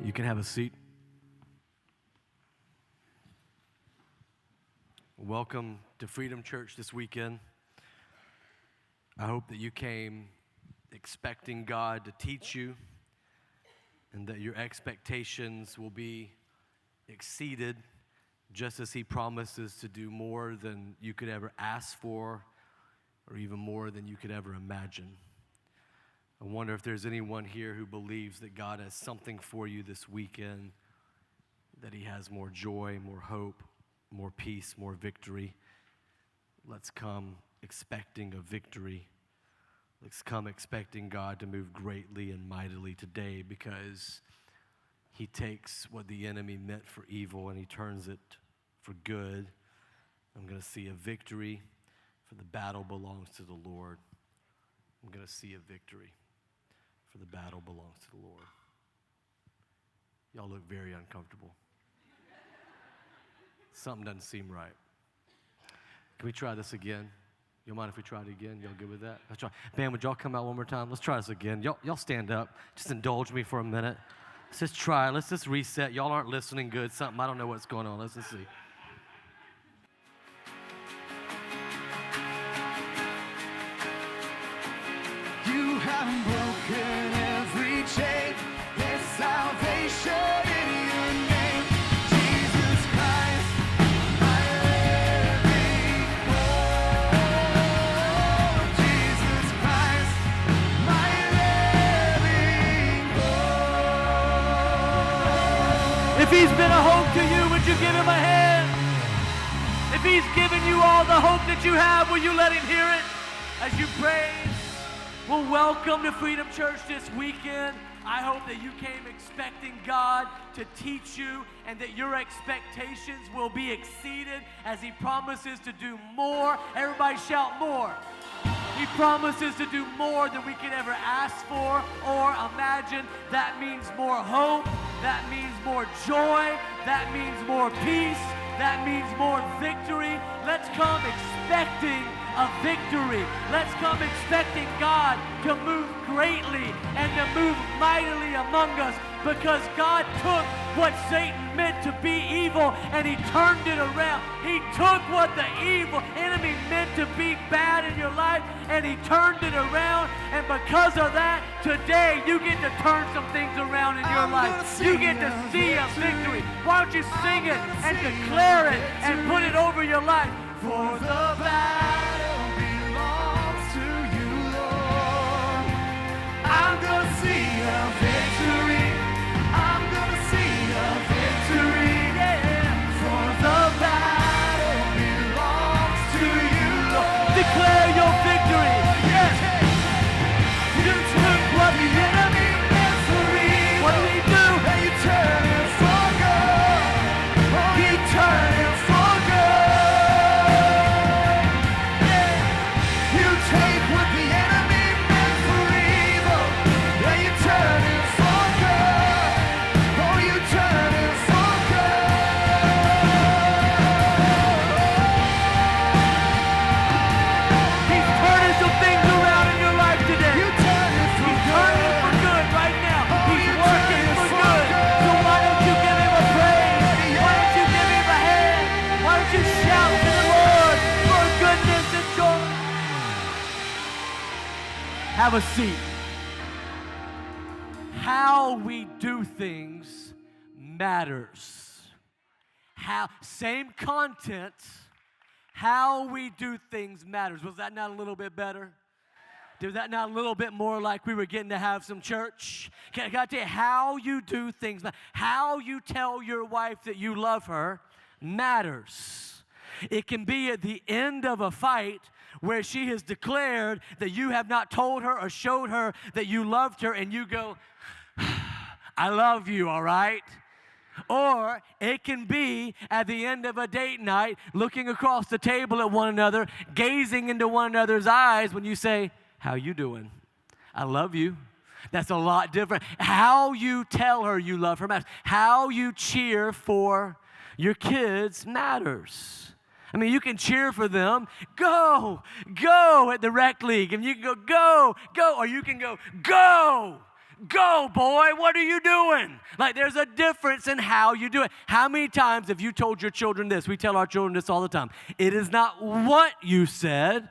You can have a seat. Welcome to Freedom Church this weekend. I hope that you came expecting God to teach you and that your expectations will be exceeded just as He promises to do more than you could ever ask for or even more than you could ever imagine. I wonder if there's anyone here who believes that God has something for you this weekend, that He has more joy, more hope, more peace, more victory. Let's come expecting a victory. Let's come expecting God to move greatly and mightily today, because He takes what the enemy meant for evil and He turns it for good. I'm going to see a victory, for the battle belongs to the Lord. I'm going to see a victory, for the battle belongs to the Lord. Y'all look very uncomfortable. Something doesn't seem right. Can we try this again? You mind if we try it again? Y'all good with that? Let's try. Band, would y'all come out one more time? Let's try this again. Y'all stand up. Just indulge me for a minute. Let's just try. Let's just reset. Y'all aren't listening good. Something, I don't know what's going on. Let's just see. You have broken every chain. There's salvation in your name, Jesus Christ, my living hope. Jesus Christ, my living hope. If He's been a hope to you, would you give Him a hand? If He's given you all the hope that you have, will you let Him hear it as you praise? Well, welcome to Freedom Church this weekend. I hope that you came expecting God to teach you and that your expectations will be exceeded as He promises to do more. Everybody shout more. He promises to do more than we could ever ask for or imagine. That means more hope. That means more joy. That means more peace. That means more victory. Let's come expecting a victory. Let's come expecting God to move greatly and to move mightily among us, because God took what Satan meant to be evil and He turned it around. He took what the evil enemy meant to be bad in your life and He turned it around. And because of that, today you get to turn some things around in your life. You get to see a victory. Why don't you sing it and declare it and put it over your life? For the battle belongs to you, Lord. I'm gonna see a victory. I'm gonna see a victory, yeah. For the battle belongs to you, Lord. Declare your victory. Yes. You took what the enemy meant for evil. What did He do? And you turned it for good. Oh, He turned it for good. Take what the enemy meant for evil, and you turn it for good. Oh, you turn it for good. He's turning some things around in your life today. You turn it for He's good. turning it for good right now. Oh, He's you working turn it for for good. good. So why don't you give Him a praise? Why don't you give Him a hand? Why don't you shout to the Lord for goodness and joy? Have a seat. How we do things matters. Same content, how we do things matters. Was that not a little bit better? Was that not a little bit more like we were getting to have some church? Can I tell you, how you do things, how you tell your wife that you love her matters. It can be at the end of a fight where she has declared that you have not told her or showed her that you loved her, and you go, I love you, all right? Or it can be at the end of a date night, looking across the table at one another, gazing into one another's eyes when you say, how you doing? I love you. That's a lot different. How you tell her you love her matters. How you cheer for your kids matters. I mean, you can cheer for them, go at the rec league, and you can go, go, or you can go, go, boy, what are you doing? Like, there's a difference in how you do it. How many times have you told your children this? We tell our children this all the time. It is not what you said,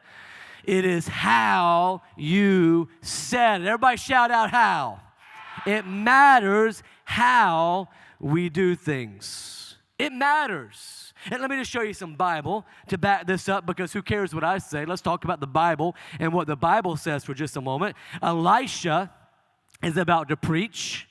it is how you said it. Everybody shout out how. It matters how we do things. It matters. And let me just show you some Bible to back this up, because who cares what I say? Let's talk about the Bible and what the Bible says for just a moment. Elisha is about to preach.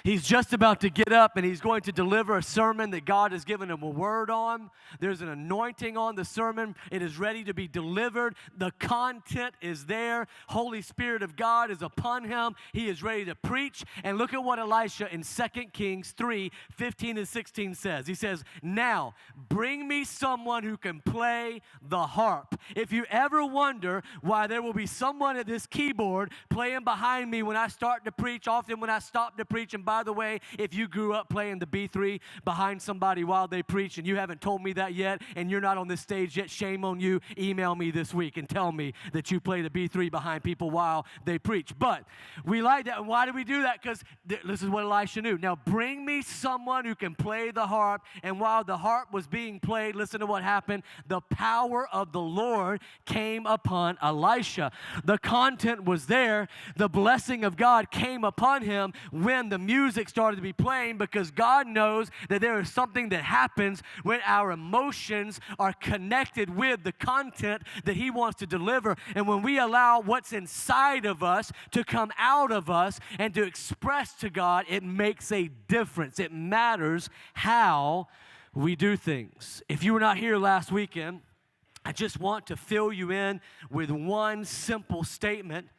He's just about to get up and he's going to deliver a sermon that God has given him a word on. There's an anointing on the sermon. It is ready to be delivered. The content is there. Holy Spirit of God is upon him. He is ready to preach. And look at what Elisha in 2 Kings 3:15 and 16 says. He says, now bring me someone who can play the harp. If you ever wonder why there will be someone at this keyboard playing behind me when I start to preach, often when I stop to preach, and by the way, if you grew up playing the B3 behind somebody while they preach and you haven't told me that yet and you're not on this stage yet, shame on you. Email me this week and tell me that you play the B3 behind people while they preach. But we like that. And why do we do that? Because this is what Elisha knew. Now bring me someone who can play the harp. And while the harp was being played, listen to what happened. The power of the Lord came upon Elisha. The content was there. The blessing of God came upon him when the music started to be playing, because God knows that there is something that happens when our emotions are connected with the content that He wants to deliver. And when we allow what's inside of us to come out of us and to express to God, it makes a difference. It matters how we do things. If you were not here last weekend, I just want to fill you in with one simple statement.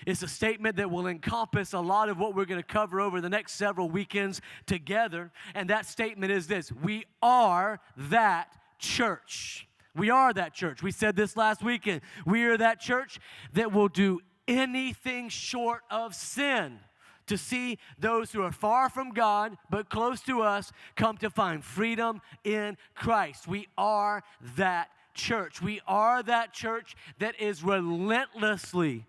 It's a statement that will encompass a lot of what we're going to cover over the next several weekends together. And that statement is this: we are that church. We are that church. We said this last weekend. We are that church that will do anything short of sin to see those who are far from God but close to us come to find freedom in Christ. We are that church. We are that church that is relentlessly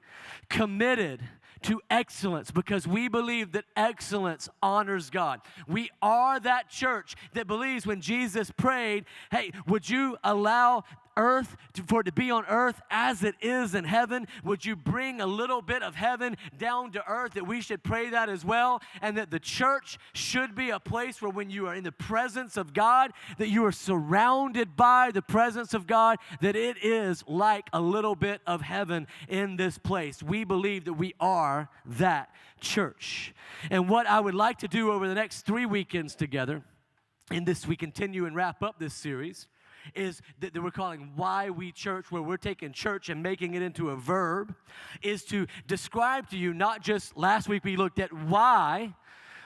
committed to excellence, because we believe that excellence honors God. We are that church that believes when Jesus prayed, hey, would you allow earth for it to be on earth as it is in heaven? Would you bring a little bit of heaven down to earth? That we should pray that as well, and that the church should be a place where when you are in the presence of God, that you are surrounded by the presence of God, that it is like a little bit of heaven in this place. We believe that we are that church. And what I would like to do over the next 3 weekends together, in this we continue and wrap up this series, is that we're calling Why We Church, where we're taking church and making it into a verb, is to describe to you, not just last week we looked at why,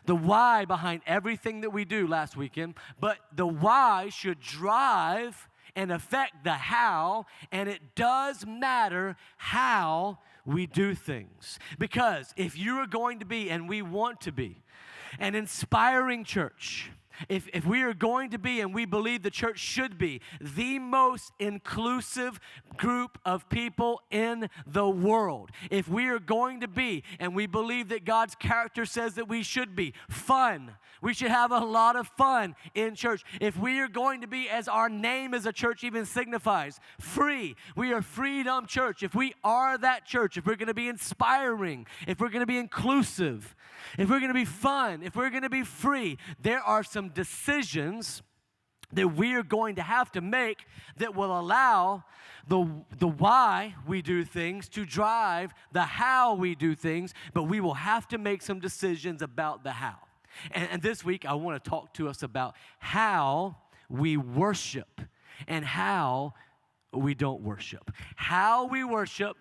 the why behind everything that we do last weekend, but the why should drive and affect the how, and it does matter how we do things. Because if you are going to be, and we want to be, an inspiring church, if we are going to be, and we believe the church should be, the most inclusive group of people in the world, if we are going to be, and we believe that God's character says that we should be, fun, we should have a lot of fun in church. If we are going to be, as our name as a church even signifies, free, we are Freedom Church. If we are that church, if we're going to be inspiring, if we're going to be inclusive, if we're going to be fun, if we're going to be free, there are some decisions that we are going to have to make that will allow the why we do things to drive the how we do things, but we will have to make some decisions about the how. And this week, I want to talk to us about how we worship and how we don't worship. How we worship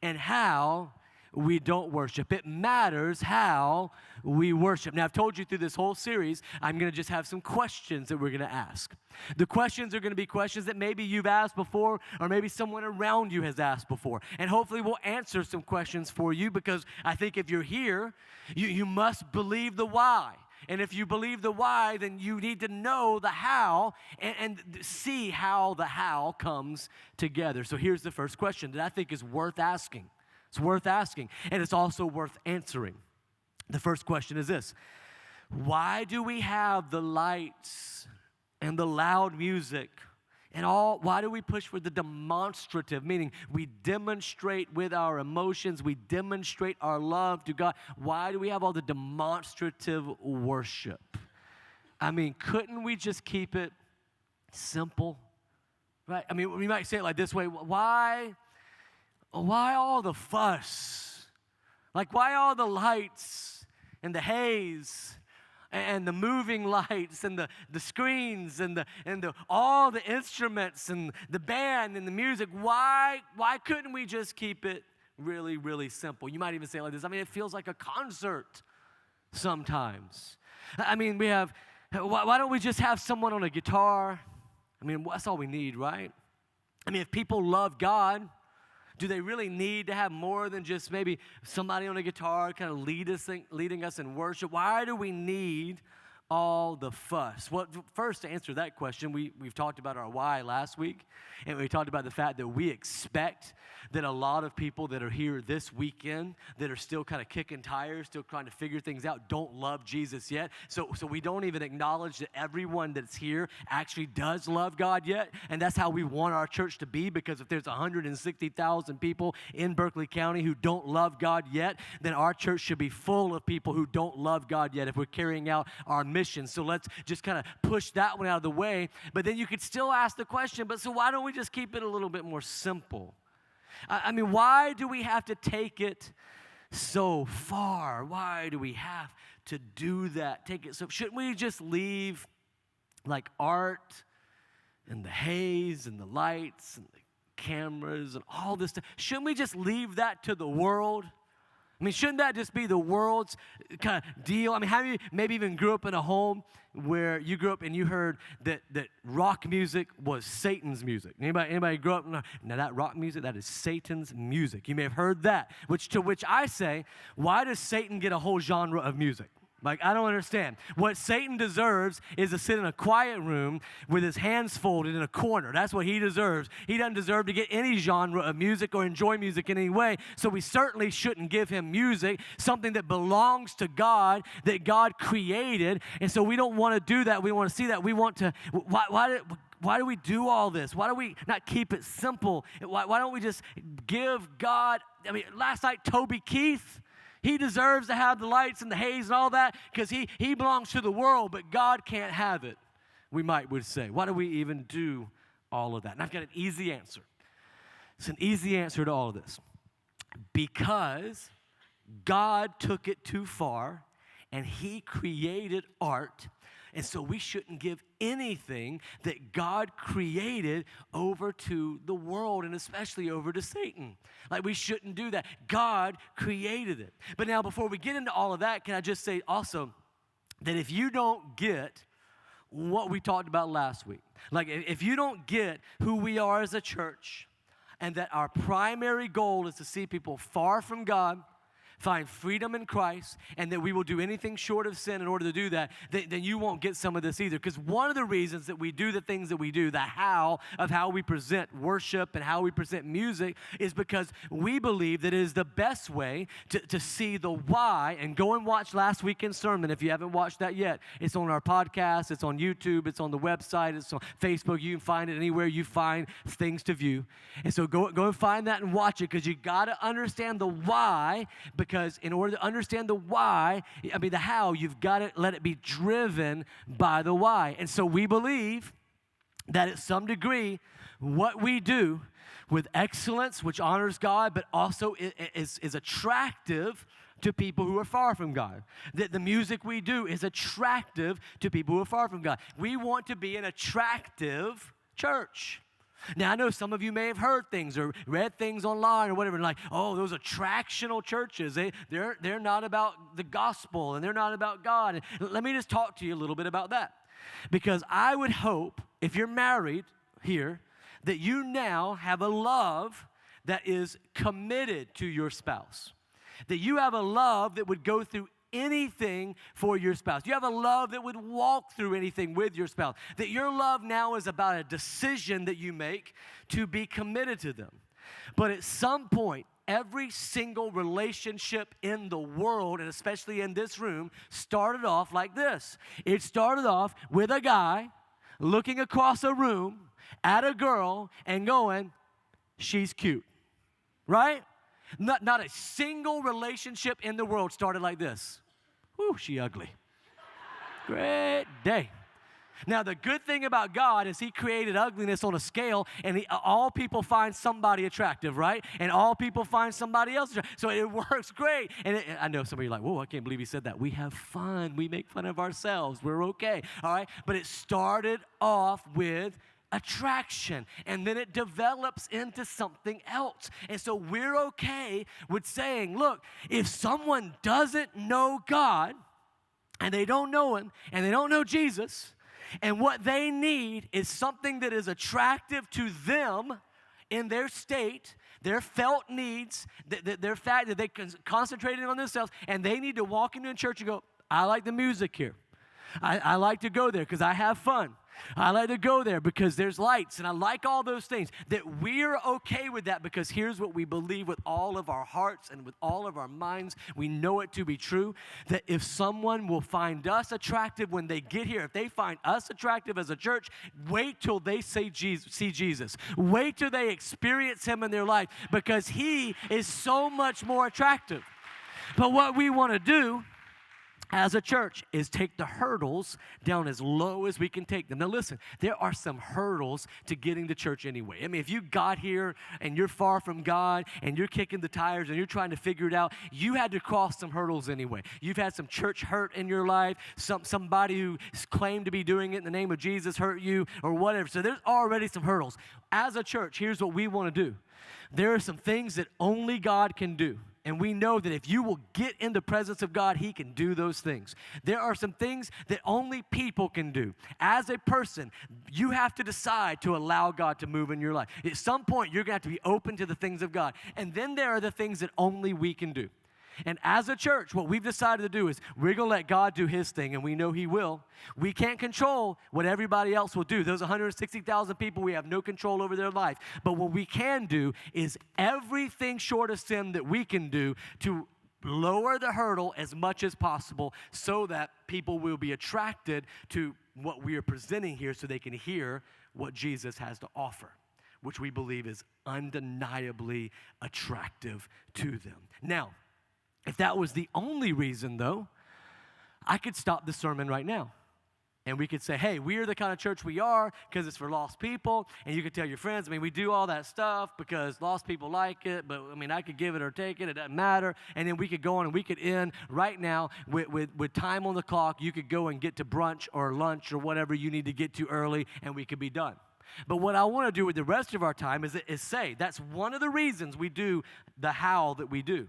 and how we don't worship. It matters how we worship. Now, I've told you through this whole series, I'm going to just have some questions that we're going to ask. The questions are going to be questions that maybe you've asked before, or maybe someone around you has asked before. And hopefully we'll answer some questions for you, because I think if you're here, you must believe the why. And if you believe the why, then you need to know the how and see how the how comes together. So here's the first question that I think is worth asking. It's worth asking, and it's also worth answering. The first question is this: why do we have the lights and the loud music and all? Why do we push for the demonstrative, meaning we demonstrate with our emotions, we demonstrate our love to God? Why do we have all the demonstrative worship? I mean, couldn't we just keep it simple? Right? I mean, we might say it like this way: why all the fuss? Like, why all the lights and the haze and the moving lights and the screens and all the instruments and the band and the music? Why couldn't we just keep it really, really simple? You might even say it like this: I mean, it feels like a concert sometimes. I mean, why don't we just have someone on a guitar? I mean, that's all we need, right? I mean, if people love God, do they really need to have more than just maybe somebody on a guitar kind of leading us in worship? Why do we need all the fuss? Well, first, to answer that question, we've talked about our why last week, and we talked about the fact that we expect that a lot of people that are here this weekend that are still kind of kicking tires, still trying to figure things out, don't love Jesus yet. So we don't even acknowledge that everyone that's here actually does love God yet, and that's how we want our church to be, because if there's 160,000 people in Berkeley County who don't love God yet, then our church should be full of people who don't love God yet if we're carrying out our mission. So let's just kind of push that one out of the way. But then you could still ask the question, but so why don't we just keep it a little bit more simple? I mean, why do we have to take it so far? Why do we have to do that? Take it so, shouldn't we just leave like art and the haze and the lights and the cameras and all this stuff? Shouldn't we just leave that to the world? I mean, shouldn't that just be the world's kind of deal? I mean, have you maybe even grew up in a home where you grew up and you heard that rock music was Satan's music? Anybody grew up? Now that rock music, that is Satan's music. You may have heard that, to which I say, why does Satan get a whole genre of music? Like, I don't understand. What Satan deserves is to sit in a quiet room with his hands folded in a corner. That's what he deserves. He doesn't deserve to get any genre of music or enjoy music in any way. So we certainly shouldn't give him music, something that belongs to God, that God created. And so we don't want to do that. We want to see that. We want to, why do we do all this? Why do we not keep it simple? Why don't we just give God, I mean, last night, Toby Keith, he deserves to have the lights and the haze and all that because he belongs to the world, but God can't have it, we would say. Why do we even do all of that? And I've got an easy answer. It's an easy answer to all of this. Because God took it too far, and he created art, and so we shouldn't give anything that God created over to the world, and especially over to Satan. Like, we shouldn't do that. God created it. But now, before we get into all of that, can I just say also that if you don't get what we talked about last week, like if you don't get who we are as a church, and that our primary goal is to see people far from God, find freedom in Christ, and that we will do anything short of sin in order to do that, then you won't get some of this either. Because one of the reasons that we do the things that we do, the how of how we present worship and how we present music, is because we believe that it is the best way to see the why. And go and watch last weekend's sermon if you haven't watched that yet. It's on our podcast, it's on YouTube, it's on the website, it's on Facebook. You can find it anywhere you find things to view. And so go and find that and watch it, because you got to understand the why. Because in order to understand the why, the how, you've got to let it be driven by the why. And so we believe that at some degree, what we do with excellence, which honors God, but also is attractive to people who are far from God. That the music we do is attractive to people who are far from God. We want to be an attractive church. Now, I know some of you may have heard things or read things online or whatever, and like, oh, those attractional churches, they're not about the gospel, and they're not about God. And let me just talk to you a little bit about that. Because I would hope, if you're married here, that you now have a love that is committed to your spouse. That you have a love that would go through anything for your spouse. You have a love that would walk through anything with your spouse. That your love now is about a decision that you make to be committed to them. But at some point, every single relationship in the world, and especially in this room, started off like this. It started off with a guy looking across a room at a girl and going, she's cute, right? Not a single relationship in the world started like this. Whew, she ugly. Great day. Now, the good thing about God is he created ugliness on a scale, and all people find somebody attractive, right? And all people find somebody else attractive. So it works great. And I know some of you are like, whoa, I can't believe he said that. We have fun. We make fun of ourselves. We're okay, all right? But it started off with attraction, and then it develops into something else. And so we're okay with saying, look, if someone doesn't know God, and they don't know him, and they don't know Jesus, and what they need is something that is attractive to them in their state, their felt needs, their fact that they concentrated on themselves, and they need to walk into a church and go, I like the music here. I like to go there because I have fun. I like to go there because there's lights, and I like all those things. That we're okay with that because here's what we believe with all of our hearts and with all of our minds. We know it to be true, that if someone will find us attractive when they get here, if they find us attractive as a church, wait till they see Jesus. Wait till they experience him in their life because he is so much more attractive. But what we want to do as a church is take the hurdles down as low as we can take them. Now listen, there are some hurdles to getting to church anyway. I mean, if you got here and you're far from God and you're kicking the tires and you're trying to figure it out, you had to cross some hurdles anyway. You've had some church hurt in your life, somebody who claimed to be doing it in the name of Jesus hurt you or whatever. So there's already some hurdles. As a church, here's what we want to do. There are some things that only God can do. And we know that if you will get in the presence of God, he can do those things. There are some things that only people can do. As a person, you have to decide to allow God to move in your life. At some point, you're going to have to be open to the things of God. And then there are the things that only we can do. And as a church, what we've decided to do is we're going to let God do his thing, and we know he will. We can't control what everybody else will do. Those 160,000 people, we have no control over their life. But what we can do is everything short of sin that we can do to lower the hurdle as much as possible so that people will be attracted to what we are presenting here so they can hear what Jesus has to offer, which we believe is undeniably attractive to them. Now, if that was the only reason, though, I could stop the sermon right now. And we could say, hey, we're the kind of church we are because it's for lost people. And you could tell your friends, I mean, we do all that stuff because lost people like it. But, I mean, I could give it or take it. It doesn't matter. And then we could go on and we could end right now with time on the clock. You could go and get to brunch or lunch or whatever you need to get to early, and we could be done. But what I want to do with the rest of our time is say that's one of the reasons we do the how that we do.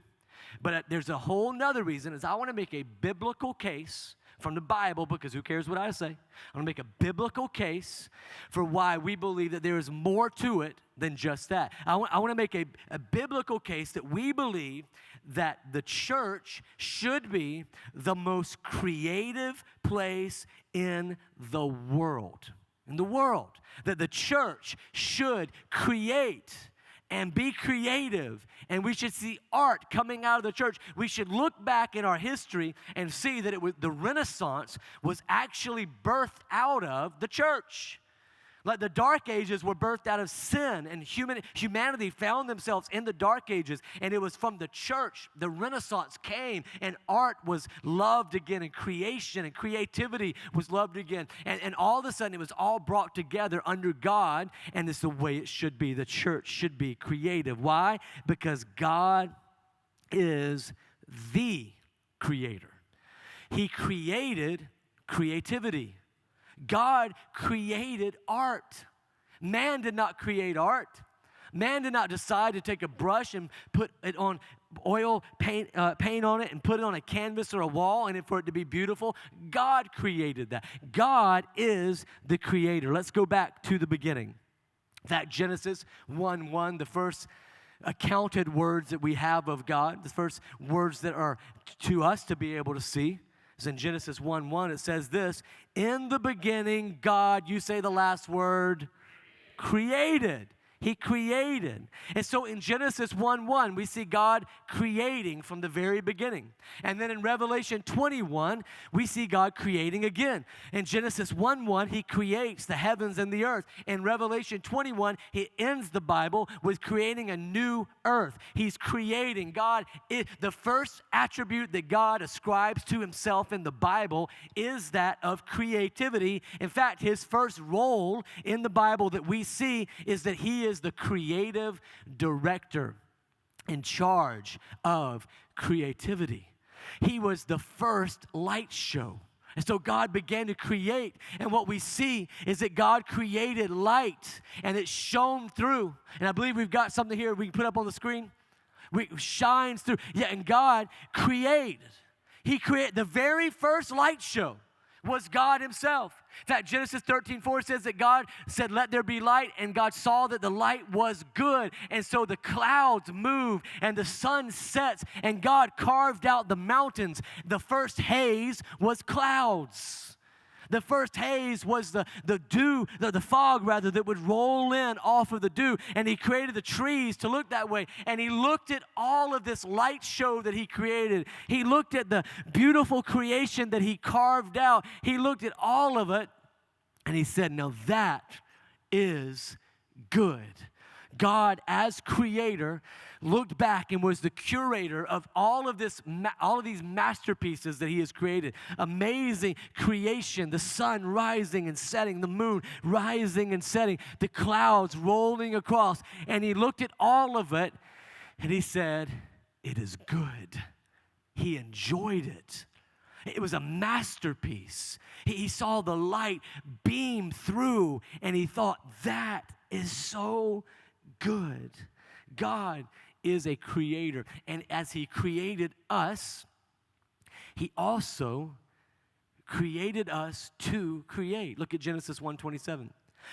But there's a whole nother reason is I want to make a biblical case from the Bible, because who cares what I say? I want to make a biblical case for why we believe that there is more to it than just that. I want to make a biblical case that we believe that the church should be the most creative place in the world. In the world. That the church should create and be creative, and we should see art coming out of the church. We should look back in our history and see that the Renaissance was actually birthed out of the church. Like the Dark Ages were birthed out of sin, and humanity found themselves in the Dark Ages, and it was from the church the Renaissance came, and art was loved again, and creation and creativity was loved again, and all of a sudden it was all brought together under God, and it's the way it should be. The church should be creative. Why? Because God is the creator. He created creativity. God created art. Man did not create art. Man did not decide to take a brush and put it on oil, paint on it and put it on a canvas or a wall and for it to be beautiful. God created that. God is the creator. Let's go back to the beginning. That Genesis 1:1, the first accounted words that we have of God, the first words that are to us to be able to see. In Genesis 1:1, it says this, in the beginning, God, you say the last word, created. He created. And so in Genesis 1:1, we see God creating from the very beginning. And then in Revelation 21, we see God creating again. In Genesis 1:1, He creates the heavens and the earth. In Revelation 21, He ends the Bible with creating a new earth. He's creating. God, the first attribute that God ascribes to Himself in the Bible is that of creativity. In fact, His first role in the Bible that we see is that He is the creative director in charge of creativity. He was the first light show. And so God began to create, and what we see is that God created light, and it shone through. And I believe we've got something here we can put up on the screen. It shines through. Yeah, and God created. He created the very first light show. Was God Himself. In fact, Genesis 13:4 says that God said, "Let there be light," and God saw that the light was good. And so the clouds moved and the sun sets, and God carved out the mountains. The first haze was clouds. The first haze was the dew, the fog rather, that would roll in off of the dew. And He created the trees to look that way. And He looked at all of this light show that He created. He looked at the beautiful creation that He carved out. He looked at all of it, and He said, "Now that is good." God, as creator, looked back and was the curator of all of these masterpieces that He has created. Amazing creation, the sun rising and setting, the moon rising and setting, the clouds rolling across. And He looked at all of it, and He said, "It is good." He enjoyed it. It was a masterpiece. He saw the light beam through, and He thought, "That is so good." God is a creator, and as He created us, He also created us to create. Look at Genesis 1:27.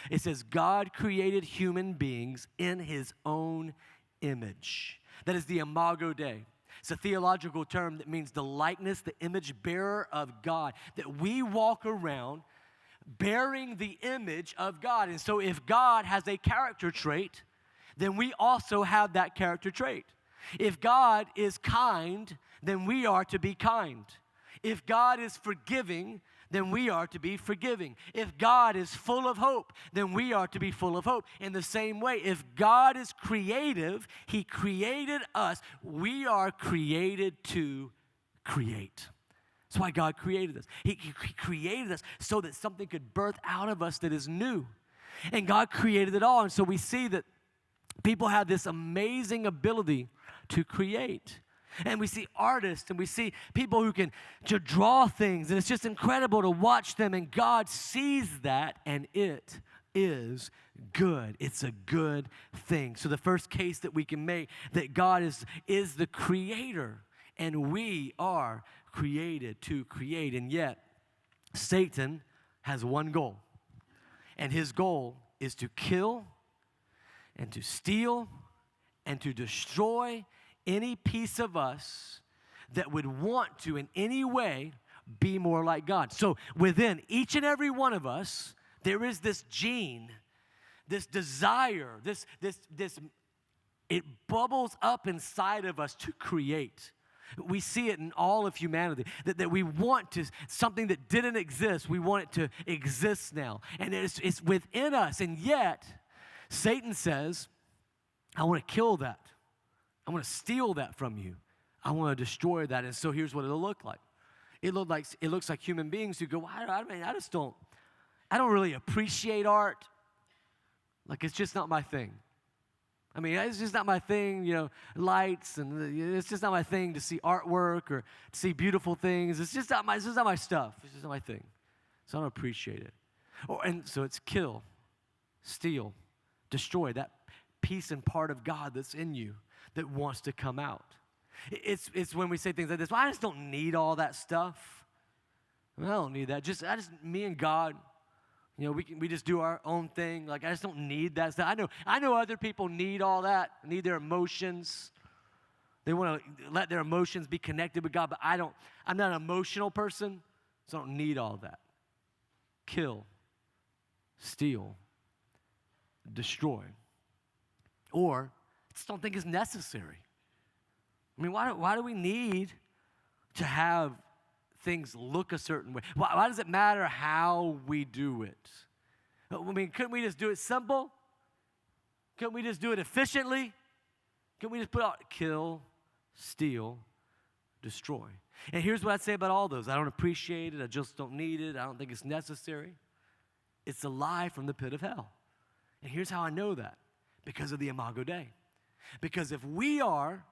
It says, God created human beings in His own image. That is the imago Dei. It's a theological term that means the likeness, the image bearer of God, that we walk around bearing the image of God. And so if God has a character trait, then we also have that character trait. If God is kind, then we are to be kind. If God is forgiving, then we are to be forgiving. If God is full of hope, then we are to be full of hope. In the same way, if God is creative, He created us. We are created to create. That's why God created us. He created us so that something could birth out of us that is new. And God created it all. And so we see that people have this amazing ability to create. And we see artists, and we see people who can to draw things, and it's just incredible to watch them, and God sees that, and it is good. It's a good thing. So the first case that we can make that God is the creator, and we are created to create. And yet, Satan has one goal, and his goal is to kill and to steal and to destroy any piece of us that would want to in any way be more like God. So within each and every one of us, there is this gene, this desire, this it bubbles up inside of us to create. We see it in all of humanity, that we want to, something that didn't exist, we want it to exist now. And it's within us, and yet Satan says, I want to kill that. I want to steal that from you. I want to destroy that. And so here's what it'll look like. It looks like human beings who go, I don't really appreciate art. Like, it's just not my thing. I mean, it's just not my thing, lights, and it's just not my thing to see artwork or to see beautiful things. It's just not my stuff. It's just not my thing. So I don't appreciate it. And so it's kill, steal, destroy that piece and part of God that's in you that wants to come out. It's when we say things like this, well, I just don't need all that stuff. I don't need that. Me and God, we just do our own thing. Like, I just don't need that stuff. I know other people need all that, need their emotions. They want to let their emotions be connected with God, but I'm not an emotional person, so I don't need all that. Kill, steal, destroy. Or I just don't think it's necessary. I mean, why do we need to have things look a certain way? Why does it matter how we do it? I mean, couldn't we just do it simple? Couldn't we just do it efficiently? Couldn't we just put out kill, steal, destroy? And here's what I'd say about all those. I don't appreciate it. I just don't need it. I don't think it's necessary. It's a lie from the pit of hell. And here's how I know that. Because of the Imago Dei. Because if we are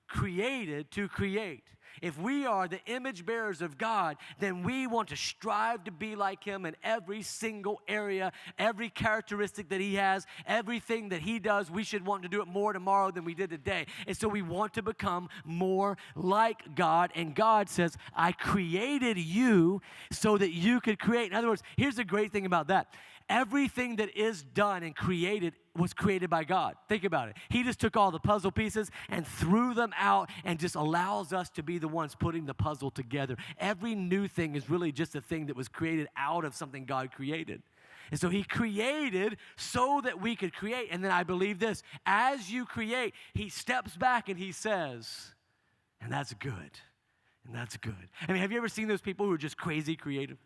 created to create, if we are the image bearers of God, then we want to strive to be like Him in every single area, every characteristic that He has, everything that He does. We should want to do it more tomorrow than we did today. And so we want to become more like God. And God says, I created you so that you could create. In other words, here's the great thing about that. Everything that is done and created was created by God. Think about it. He just took all the puzzle pieces and threw them out and just allows us to be the ones putting the puzzle together. Every new thing is really just a thing that was created out of something God created. And so He created so that we could create. And then I believe this, as you create, He steps back and He says, and that's good, and that's good. I mean, have you ever seen those people who are just crazy creative?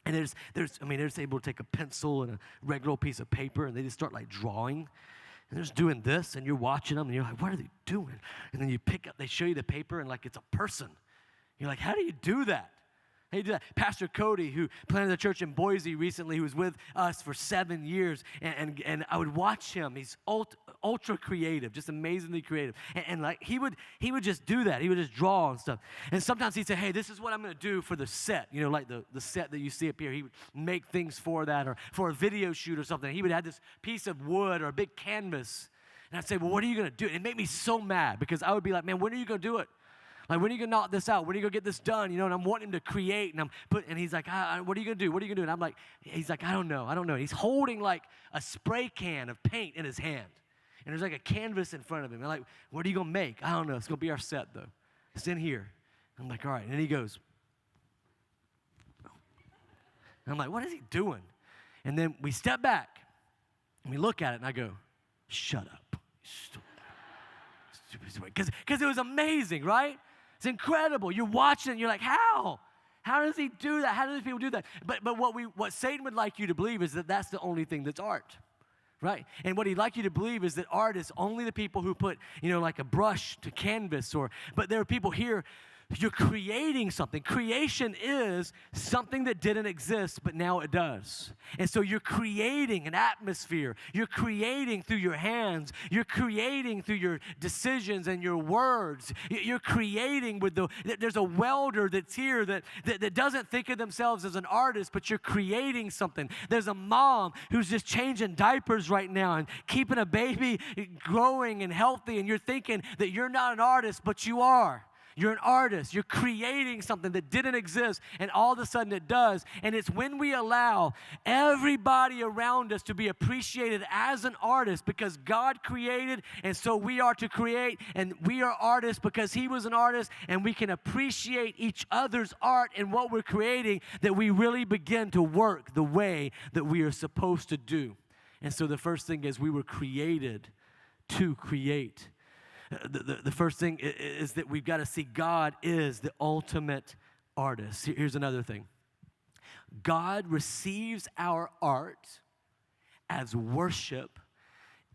And they're just able to take a pencil and a regular piece of paper and they just start like drawing. And they're just doing this and you're watching them and you're like, what are they doing? And then you pick up, they show you the paper and like it's a person. You're like, how do you do that? How do you do that? Pastor Cody, who planted a church in Boise recently, who was with us for 7 years, and I would watch him. He's ultra creative, just amazingly creative. And like he would just do that. He would just draw and stuff. And sometimes he'd say, hey, this is what I'm going to do for the set. You know, like the set that you see up here. He would make things for that, or for a video shoot or something. He would have this piece of wood or a big canvas. And I'd say, well, what are you going to do? And it made me so mad because I would be like, man, when are you going to do it? Like, when are you going to knock this out? When are you going to get this done? You know, and I'm wanting him to create, and he's like, what are you going to do? What are you going to do? And I'm like, he's like, I don't know. And he's holding like a spray can of paint in his hand. And there's like a canvas in front of him. And I'm like, what are you going to make? I don't know. It's going to be our set, though. It's in here. I'm like, all right. And then he goes. And I'm like, what is he doing? And then we step back, and we look at it, and I go, shut up. Stupid. Because it was amazing, right? It's incredible. You're watching it, and you're like, how? How does he do that? How do these people do that? But what Satan would like you to believe is that that's the only thing that's art, right? And what he'd like you to believe is that art is only the people who put, like a brush to canvas, but there are people here. You're creating something. Creation is something that didn't exist, but now it does. And so you're creating an atmosphere. You're creating through your hands. You're creating through your decisions and your words. You're creating there's a welder that's here that doesn't think of themselves as an artist, but you're creating something. There's a mom who's just changing diapers right now and keeping a baby growing and healthy, and you're thinking that you're not an artist, but you are. You're an artist. You're creating something that didn't exist, and all of a sudden it does. And it's when we allow everybody around us to be appreciated as an artist because God created, and so we are to create, and we are artists because He was an artist, and we can appreciate each other's art and what we're creating, that we really begin to work the way that we are supposed to do. And so the first thing is we were created to create. The first thing is that we've got to see God is the ultimate artist. Here's another thing. God receives our art as worship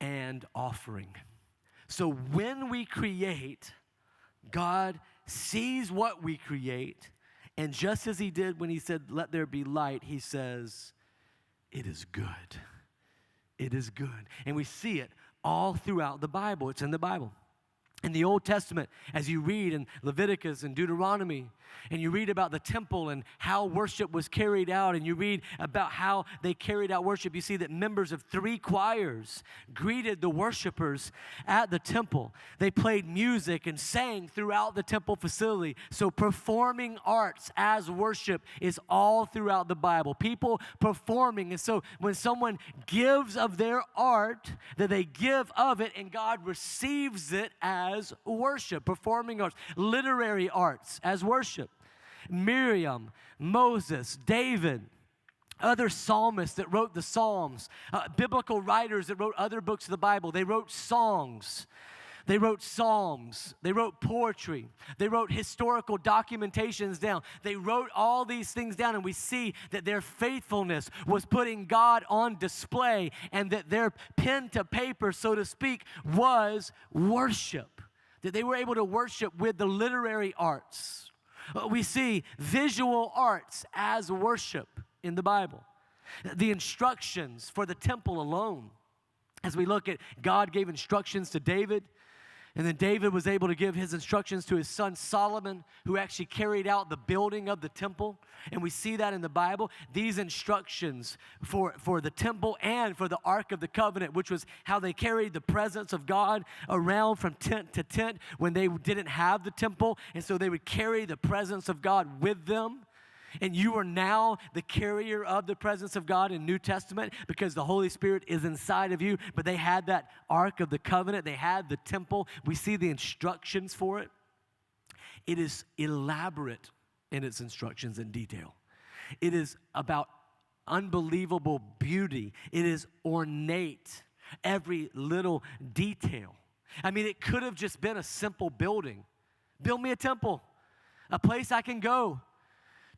and offering. So when we create, God sees what we create, and just as He did when He said, let there be light, He says, it is good. It is good. And we see it all throughout the Bible. It's in the Bible. In the Old Testament, as you read in Leviticus and Deuteronomy, and you read about the temple and how worship was carried out, and you read about how they carried out worship, you see that members of 3 choirs greeted the worshipers at the temple. They played music and sang throughout the temple facility. So performing arts as worship is all throughout the Bible. People performing. And so when someone gives of their art, that they give of it, and God receives it as worship. Performing arts, literary arts as worship. Miriam, Moses, David, other psalmists that wrote the Psalms, biblical writers that wrote other books of the Bible. They wrote songs. They wrote psalms. They wrote poetry. They wrote historical documentations down. They wrote all these things down, and we see that their faithfulness was putting God on display, and that their pen to paper, so to speak, was worship. That they were able to worship with the literary arts. We see visual arts as worship in the Bible. The instructions for the temple alone, as we look at, God gave instructions to David, and then David was able to give his instructions to his son Solomon, who actually carried out the building of the temple. And we see that in the Bible. These instructions for the temple and for the Ark of the Covenant, which was how they carried the presence of God around from tent to tent when they didn't have the temple. And so they would carry the presence of God with them. And you are now the carrier of the presence of God in New Testament because the Holy Spirit is inside of you. But they had that Ark of the Covenant. They had the temple. We see the instructions for it. It is elaborate in its instructions and detail. It is about unbelievable beauty. It is ornate, every little detail. I mean, it could have just been a simple building. Build me a temple, a place I can go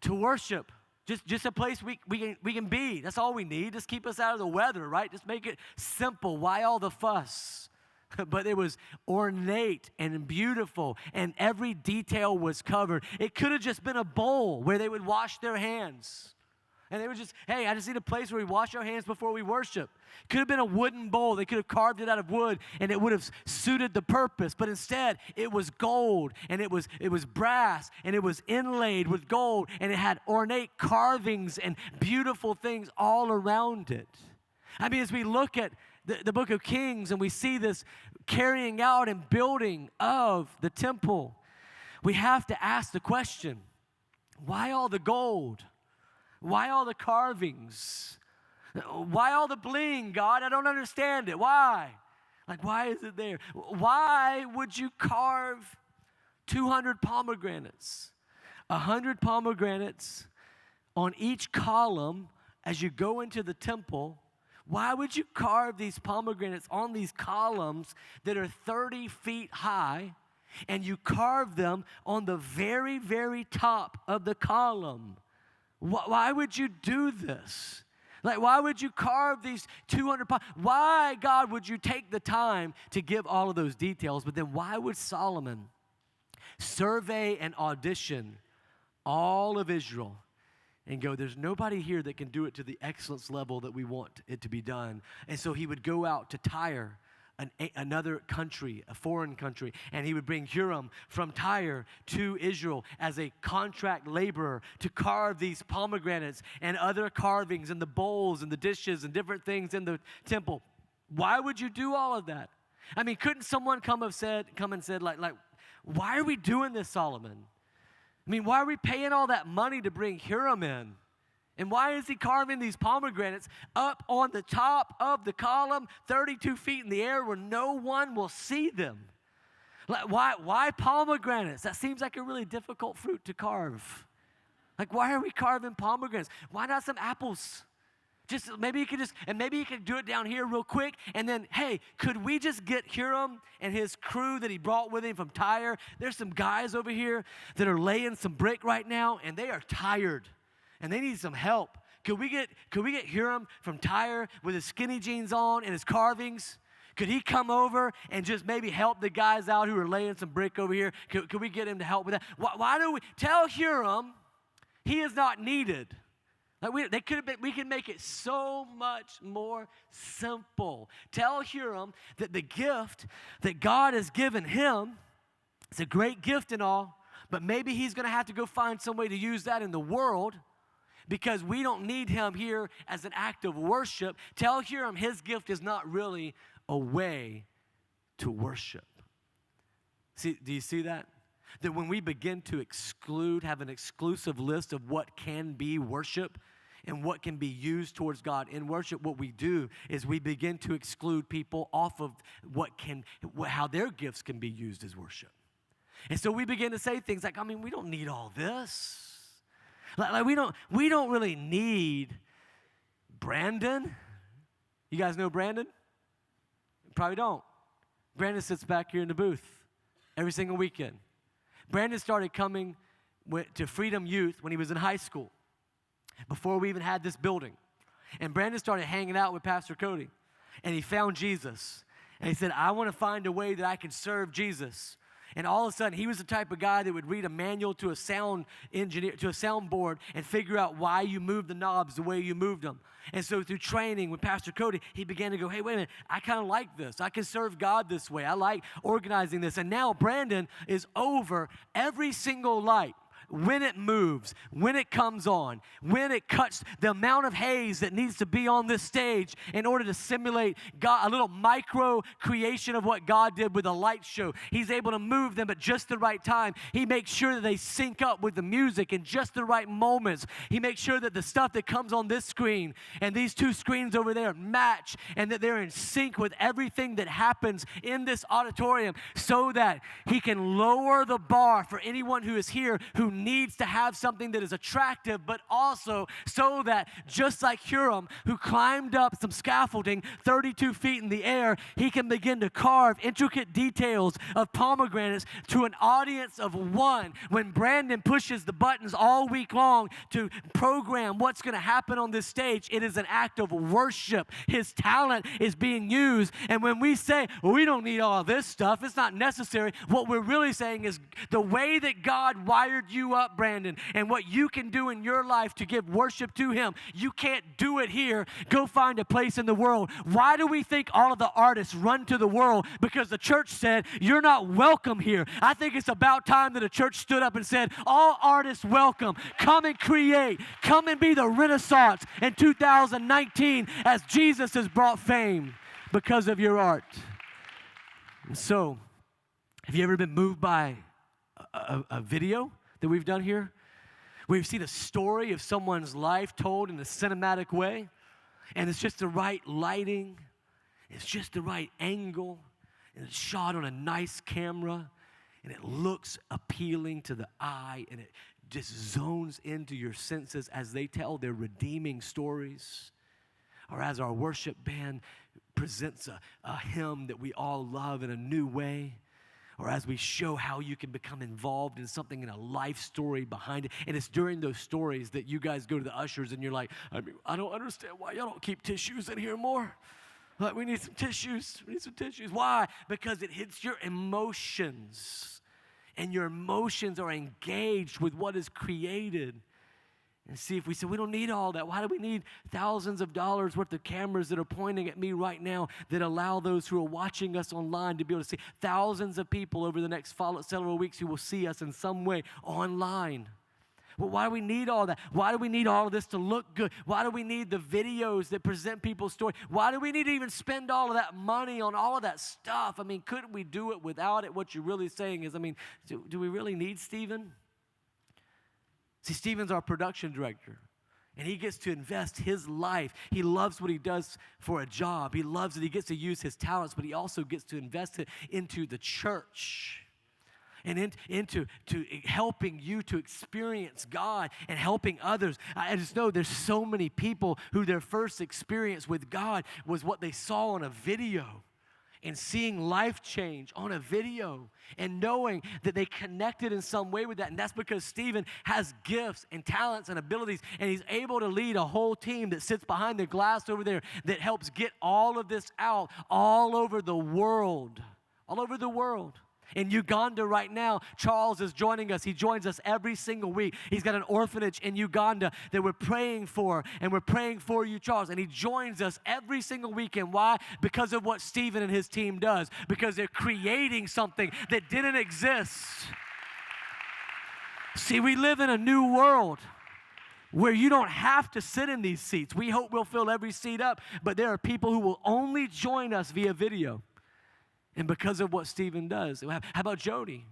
to worship, just a place we can be. That's all we need. Just keep us out of the weather, right? Just make it simple. Why all the fuss? But it was ornate and beautiful, and every detail was covered. It could have just been a bowl where they would wash their hands. And they would just, hey, I just need a place where we wash our hands before we worship. Could have been a wooden bowl. They could have carved it out of wood, and it would have suited the purpose. But instead, it was gold, and it was brass, and it was inlaid with gold, and it had ornate carvings and beautiful things all around it. I mean, as we look at the book of Kings, and we see this carrying out and building of the temple, we have to ask the question, why all the gold? Why all the carvings? Why all the bling, God? I don't understand it. Why? Like, why is it there? Why would you carve 200 pomegranates? 100 pomegranates on each column as you go into the temple. Why would you carve these pomegranates on these columns that are 30 feet high, and you carve them on the very, very top of the column? Why would you do this? Like, why would you carve these 200 pounds? Why, God, would you take the time to give all of those details? But then why would Solomon survey and audition all of Israel and go, there's nobody here that can do it to the excellence level that we want it to be done? And so he would go out to Tyre, another country, a foreign country, and he would bring Huram from Tyre to Israel as a contract laborer to carve these pomegranates and other carvings and the bowls and the dishes and different things in the temple. Why would you do all of that? I mean, couldn't someone come and said, like, why are we doing this, Solomon? I mean, why are we paying all that money to bring Huram in? And why is he carving these pomegranates up on the top of the column, 32 feet in the air where no one will see them? Like, why pomegranates? That seems like a really difficult fruit to carve. Like, why are we carving pomegranates? Why not some apples? Maybe you could do it down here real quick. And then, hey, could we just get Huram and his crew that he brought with him from Tyre? There's some guys over here that are laying some brick right now, and they are tired. And they need some help. Could we get Huram from Tyre with his skinny jeans on and his carvings? Could he come over and just maybe help the guys out who are laying some brick over here? Could we get him to help with that? Why don't we tell Huram he is not needed? Like we can make it so much more simple. Tell Huram that the gift that God has given him, it's a great gift and all, but maybe he's going to have to go find some way to use that in the world, because we don't need him here as an act of worship. Tell Huram his gift is not really a way to worship. See, do you see that? That when we begin to have an exclusive list of what can be worship and what can be used towards God in worship, what we do is we begin to exclude people off of how their gifts can be used as worship. And so we begin to say things like, I mean, we don't need all this. Like we don't really need Brandon, you guys know Brandon? Probably don't. Brandon sits back here in the booth every single weekend. Brandon started coming to Freedom Youth when he was in high school, before we even had this building. And Brandon started hanging out with Pastor Cody, and he found Jesus. And he said, I want to find a way that I can serve Jesus. And all of a sudden, he was the type of guy that would read a manual to a sound engineer, to a soundboard, and figure out why you move the knobs the way you moved them. And so through training with Pastor Cody, he began to go, hey, wait a minute, I kind of like this. I can serve God this way. I like organizing this. And now Brandon is over every single light. When it moves, when it comes on, when it cuts, the amount of haze that needs to be on this stage in order to simulate God, a little micro creation of what God did with a light show. He's able to move them at just the right time. He makes sure that they sync up with the music in just the right moments. He makes sure that the stuff that comes on this screen and these two screens over there match, and that they're in sync with everything that happens in this auditorium, so that he can lower the bar for anyone who is here who needs to have something that is attractive, but also so that just like Huram, who climbed up some scaffolding 32 feet in the air, he can begin to carve intricate details of pomegranates to an audience of one. When Brandon pushes the buttons all week long to program what's going to happen on this stage, it is an act of worship. His talent is being used. And when we say, well, we don't need all this stuff, it's not necessary, what we're really saying is the way that God wired you up, Brandon, and what you can do in your life to give worship to him, you can't do it here. Go find a place in the world. Why do we think all of the artists run to the world? Because the church said, you're not welcome here. I think it's about time that a church stood up and said, all artists welcome. Come and create. Come and be the Renaissance in 2019 as Jesus has brought fame because of your art. And so, have you ever been moved by a video that we've done here? We've seen a story of someone's life told in a cinematic way, and it's just the right lighting, it's just the right angle, and it's shot on a nice camera, and it looks appealing to the eye, and it just zones into your senses as they tell their redeeming stories, or as our worship band presents a hymn that we all love in a new way, or as we show how you can become involved in something, in a life story behind it. And it's during those stories that you guys go to the ushers and you're like, I don't understand why y'all don't keep tissues in here more. Like, we need some tissues. We need some tissues. Why? Because it hits your emotions. And your emotions are engaged with what is created. And see, if we say we don't need all that, why do we need thousands of dollars worth of cameras that are pointing at me right now that allow those who are watching us online to be able to see thousands of people over the next several weeks who will see us in some way online? Well, why do we need all that? Why do we need all of this to look good? Why do we need the videos that present people's story? Why do we need to even spend all of that money on all of that stuff? I mean, couldn't we do it without it? What you're really saying is, do we really need Stephen? See, Stephen's our production director, and he gets to invest his life. He loves what he does for a job. He loves that he gets to use his talents, but he also gets to invest it into the church and into helping you to experience God and helping others. I just know there's so many people who their first experience with God was what they saw on a video. And seeing life change on a video and knowing that they connected in some way with that. And that's because Stephen has gifts and talents and abilities, and he's able to lead a whole team that sits behind the glass over there that helps get all of this out all over the world. All over the world. In Uganda right now, Charles is joining us. He joins us every single week. He's got an orphanage in Uganda that we're praying for, and we're praying for you, Charles. And he joins us every single weekend. Why? Because of what Stephen and his team does. Because they're creating something that didn't exist. See, we live in a new world where you don't have to sit in these seats. We hope we'll fill every seat up, but there are people who will only join us via video. And because of what Stephen does. How about Jody?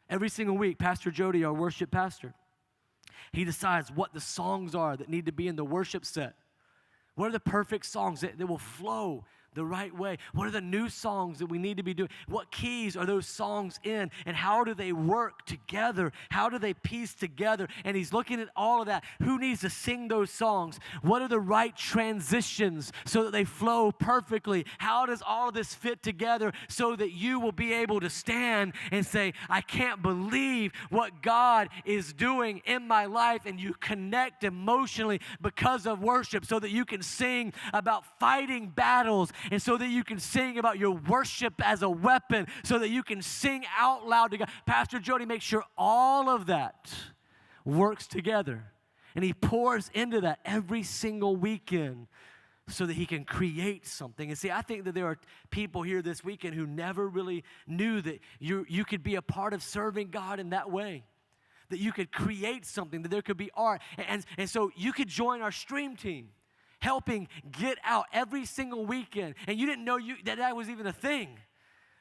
Every single week, Pastor Jody, our worship pastor, he decides what the songs are that need to be in the worship set. What are the perfect songs that will flow the right way? What are the new songs that we need to be doing? What keys are those songs in? And how do they work together? How do they piece together? And he's looking at all of that. Who needs to sing those songs? What are the right transitions so that they flow perfectly? How does all of this fit together so that you will be able to stand and say, I can't believe what God is doing in my life, and you connect emotionally because of worship so that you can sing about fighting battles, and so that you can sing about your worship as a weapon, so that you can sing out loud to God. Pastor Jody makes sure all of that works together, and he pours into that every single weekend so that he can create something. And see, I think that there are people here this weekend who never really knew that you could be a part of serving God in that way, that you could create something, that there could be art. And so you could join our stream team, helping get out every single weekend. And you didn't know that was even a thing.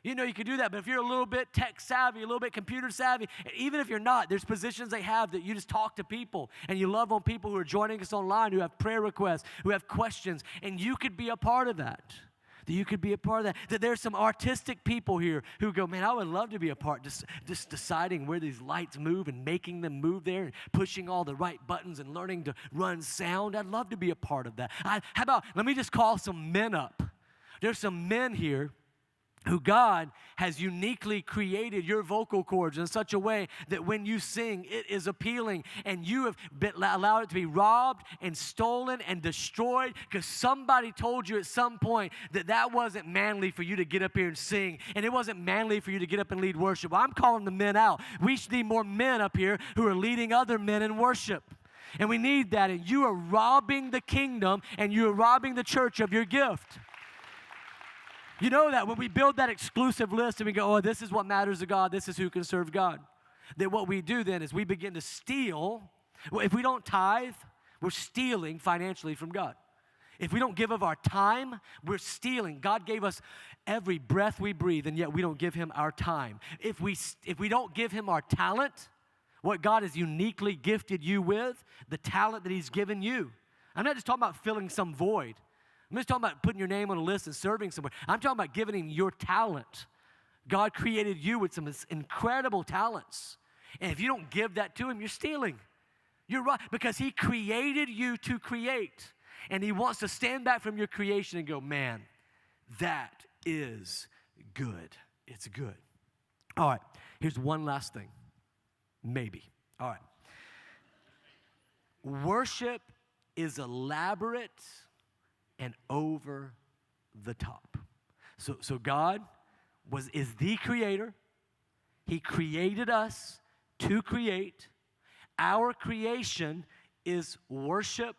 You know you could do that, but if you're a little bit tech savvy, a little bit computer savvy, and even if you're not, there's positions they have that you just talk to people, and you love on people who are joining us online, who have prayer requests, who have questions, and you could be a part of that. That you could be a part of that. That there's some artistic people here who go, man, I would love to be a part, just deciding where these lights move and making them move there and pushing all the right buttons and learning to run sound. I'd love to be a part of that. How about, let me just call some men up. There's some men here who God has uniquely created your vocal cords in such a way that when you sing, it is appealing, and you have allowed it to be robbed and stolen and destroyed because somebody told you at some point that wasn't manly for you to get up here and sing, and it wasn't manly for you to get up and lead worship. Well, I'm calling the men out. We should need more men up here who are leading other men in worship. And we need that, and you are robbing the kingdom, and you are robbing the church of your gift. You know that when we build that exclusive list and we go, oh, this is what matters to God, this is who can serve God, that what we do then is we begin to steal. Well, if we don't tithe, we're stealing financially from God. If we don't give of our time, we're stealing. God gave us every breath we breathe, and yet we don't give him our time. If we don't give him our talent, what God has uniquely gifted you with, the talent that he's given you. I'm not just talking about filling some void. I'm just talking about putting your name on a list and serving somewhere. I'm talking about giving him your talent. God created you with some incredible talents. And if you don't give that to him, you're stealing. You're right, because he created you to create. And he wants to stand back from your creation and go, man, that is good. It's good. All right, here's one last thing. Maybe. All right. Worship is elaborate and over the top. So God is the creator. He created us to create. Our creation is worship,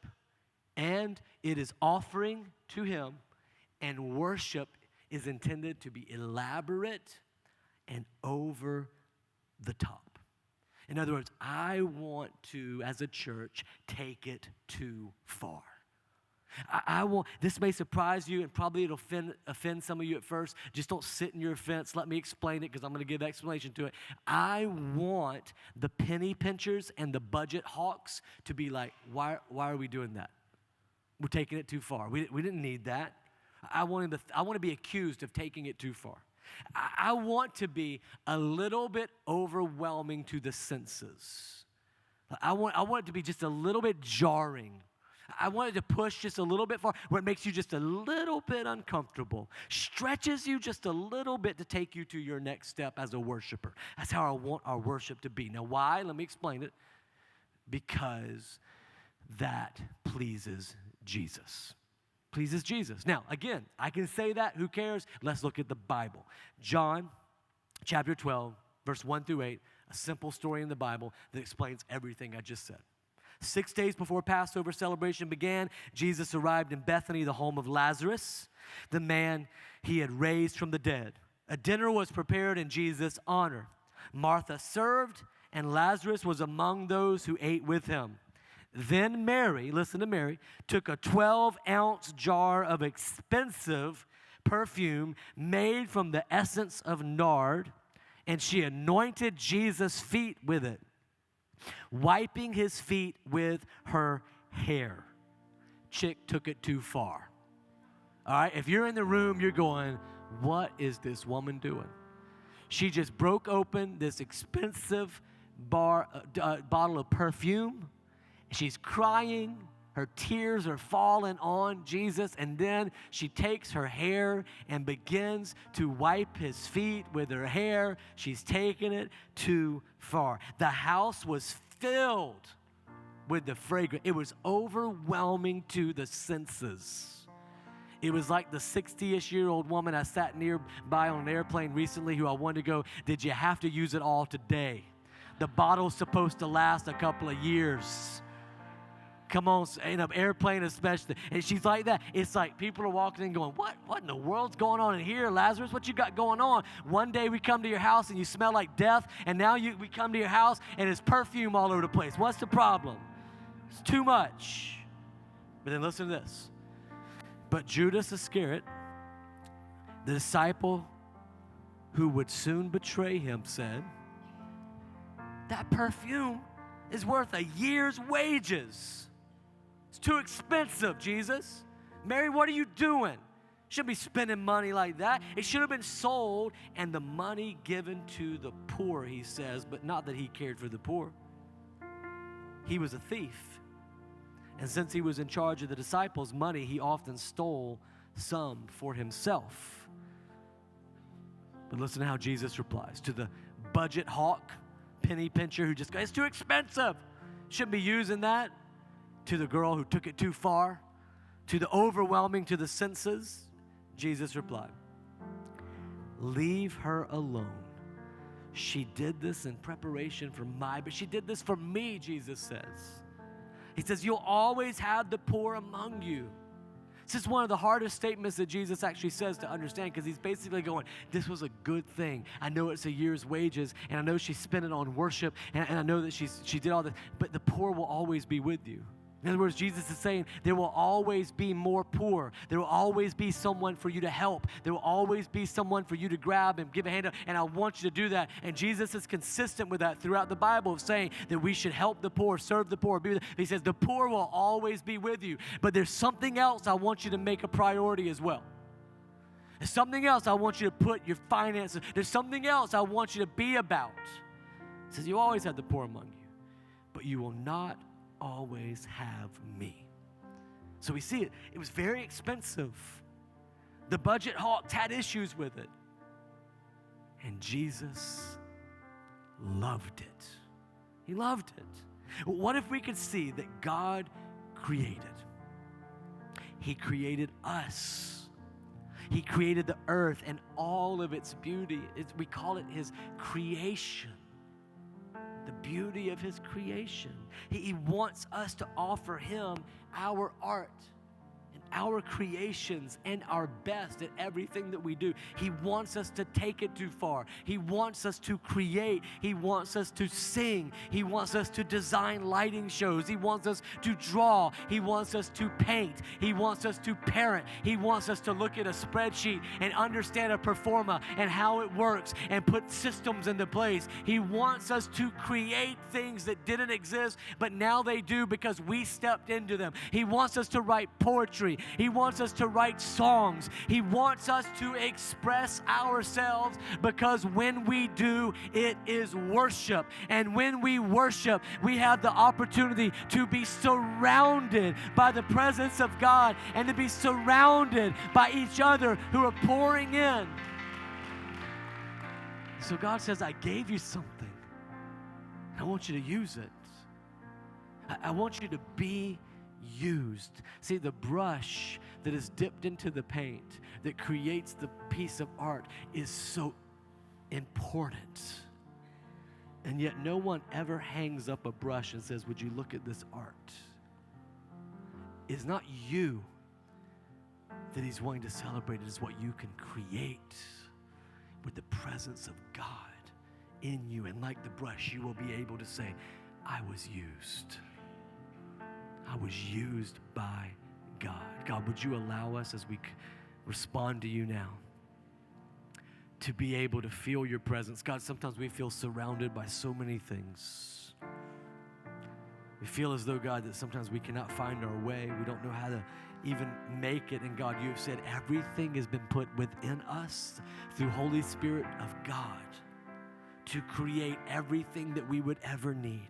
and it is offering to him. And worship is intended to be elaborate and over the top. In other words, I want to, as a church, take it too far. This may surprise you, and probably it'll offend some of you at first. Just don't sit in your offense. Let me explain it, because I'm going to give explanation to it. I want the penny pinchers and the budget hawks to be like, why are we doing that? We're taking it too far. We didn't need that. I want to be accused of taking it too far. I want to be a little bit overwhelming to the senses. I want it to be just a little bit jarring. I wanted to push just a little bit far, where it makes you just a little bit uncomfortable, stretches you just a little bit to take you to your next step as a worshiper. That's how I want our worship to be. Now, why? Let me explain it. Because that pleases Jesus. Pleases Jesus. Now, again, I can say that. Who cares? Let's look at the Bible. John chapter 12, verse 1 through 8, a simple story in the Bible that explains everything I just said. 6 days before Passover celebration began, Jesus arrived in Bethany, the home of Lazarus, the man he had raised from the dead. A dinner was prepared in Jesus' honor. Martha served, and Lazarus was among those who ate with him. Then Mary, listen to Mary, took a 12-ounce jar of expensive perfume made from the essence of nard, and she anointed Jesus' feet with it, wiping his feet with her hair. Chick took it too far. All right, if you're in the room, you're going, what is this woman doing? She just broke open this expensive bottle of perfume. She's crying. Her tears are falling on Jesus, and then she takes her hair and begins to wipe his feet with her hair. She's taken it too far. The house was filled with the fragrance. It was overwhelming to the senses. It was like the 60-ish-year-old woman I sat nearby on an airplane recently who I wanted to go, did you have to use it all today? The bottle's supposed to last a couple of years. Come on, in an airplane especially. And she's like that. It's like people are walking in going, what in the world's going on in here, Lazarus? What you got going on? One day we come to your house and you smell like death, and now we come to your house and it's perfume all over the place. What's the problem? It's too much. But then listen to this. But Judas Iscariot, the disciple who would soon betray him, said, that perfume is worth a year's wages. It's too expensive, Jesus. Mary, what are you doing? Shouldn't be spending money like that. It should have been sold and the money given to the poor, he says, but not that he cared for the poor. He was a thief. And since he was in charge of the disciples' money, he often stole some for himself. But listen to how Jesus replies to the budget hawk, penny pincher who just goes, it's too expensive. Shouldn't be using that. To the girl who took it too far. To the overwhelming to the senses, Jesus replied, leave her alone. She did this in preparation for but she did this for me, Jesus says. He says, you'll always have the poor among you. This is one of the hardest statements that Jesus actually says to understand, because he's basically going, this was a good thing. I know it's a year's wages, and I know she spent it on worship, and I know that she did all this, but the poor will always be with you. In other words, Jesus is saying there will always be more poor. There will always be someone for you to help. There will always be someone for you to grab and give a hand up, and I want you to do that. And Jesus is consistent with that throughout the Bible of saying that we should help the poor, serve the poor. He says the poor will always be with you. But there's something else I want you to make a priority as well. There's something else I want you to put your finances. There's something else I want you to be about. He says you always have the poor among you, but you will not always have me. So we see it. It was very expensive. The budget hawks had issues with it. And Jesus loved it. He loved it. What if we could see that God created? He created us. He created the earth and all of its beauty. We call it his creation. The beauty of his creation. He wants us to offer him our art and our creations and our best at everything that we do. He wants us to take it too far. He wants us to create. He wants us to sing. He wants us to design lighting shows. He wants us to draw. He wants us to paint. He wants us to parent. He wants us to look at a spreadsheet and understand a performa and how it works and put systems into place. He wants us to create things that didn't exist, but now they do because we stepped into them. He wants us to write poetry. He wants us to write songs. He wants us to express ourselves, because when we do, it is worship. And when we worship, we have the opportunity to be surrounded by the presence of God and to be surrounded by each other who are pouring in. So God says, I gave you something. I want you to use it. I want you to be used. See, the brush that is dipped into the paint that creates the piece of art is so important. And yet no one ever hangs up a brush and says, would you look at this art? It's not you that he's wanting to celebrate. It is what you can create with the presence of God in you. And like the brush, you will be able to say, I was used. I was used by God. God, would you allow us as we respond to you now to be able to feel your presence? God, sometimes we feel surrounded by so many things. We feel as though, God, that sometimes we cannot find our way. We don't know how to even make it. And God, you have said everything has been put within us through Holy Spirit of God to create everything that we would ever need.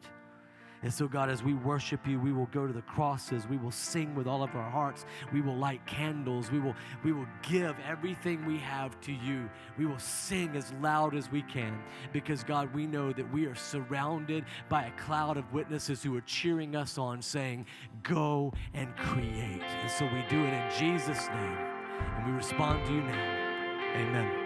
And so, God, as we worship you, we will go to the crosses. We will sing with all of our hearts. We will light candles. We will give everything we have to you. We will sing as loud as we can because, God, we know that we are surrounded by a cloud of witnesses who are cheering us on, saying, go and create. And so we do it in Jesus' name, and we respond to you now. Amen.